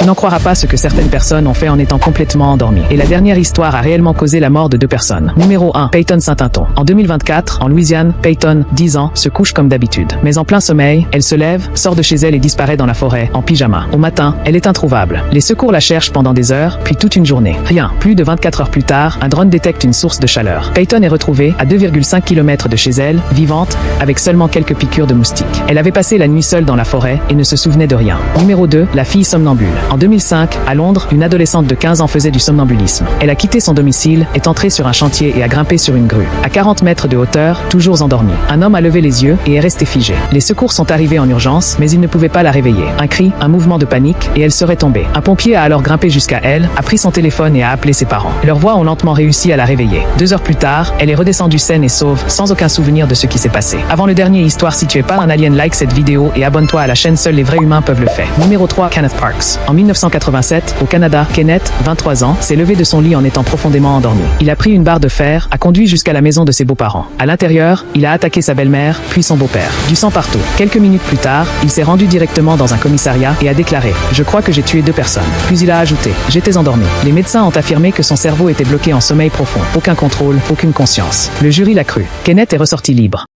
n'en croiras pas ce que certaines personnes ont fait en étant complètement endormies. Et la dernière histoire a réellement causé la mort de 2 personnes. Numéro 1. Peyton Saint-Tinton. En 2024, en Louisiane, Peyton, 10 ans, se couche comme d'habitude. Mais en plein sommeil, elle se lève, sort de chez elle et disparaît dans la forêt, en pyjama. Au matin, elle est introuvable. Les secours la cherchent pendant des heures, puis toute une journée. Rien. Plus de 24 heures plus tard, un drone détecte une source de chaleur. Peyton est retrouvée à 2,5 km de chez elle, vivante, avec seulement quelques piqûres de moustiques. Elle avait passé la nuit seule dans la forêt et ne se souvenait de rien. Numéro 2. La fille somnambule. En 2005, à Londres, une adolescente de 15 ans faisait du somnambulisme. Elle a quitté son domicile, est entrée sur un chantier et a grimpé sur une grue. À 40 mètres de hauteur, toujours endormie. Un homme a levé les yeux et est resté figé. Les secours sont arrivés en urgence, mais ils ne pouvaient pas la réveiller. Un cri, un mouvement de panique, et elle serait tombée. Un pompier a alors grimpé jusqu'à elle, a pris son téléphone et a appelé ses parents. Leurs voix ont lentement réussi à la réveiller. 2 heures plus tard, elle est redescendue saine et sauve, sans aucun souvenir de ce qui s'est passé. Avant le dernier histoire, si tu es pas un alien, like cette vidéo et abonne-toi à la chaîne. Seuls les vrais humains peuvent le faire. Numéro 3. Kenneth Parks. En 1987, au Canada, Kenneth, 23 ans, s'est levé de son lit en étant profondément endormi. Il a pris une barre de fer, a conduit jusqu'à la maison de ses beaux-parents. À l'intérieur, il a attaqué sa belle-mère, puis son beau-père. Du sang partout. Quelques minutes plus tard, il s'est rendu directement dans un commissariat et a déclaré « Je crois que j'ai tué 2 personnes ». Puis il a ajouté « J'étais endormi ». Les médecins ont affirmé que son cerveau était bloqué en sommeil profond. Aucun contrôle, aucune conscience. Le jury l'a cru. Kenneth est ressorti libre.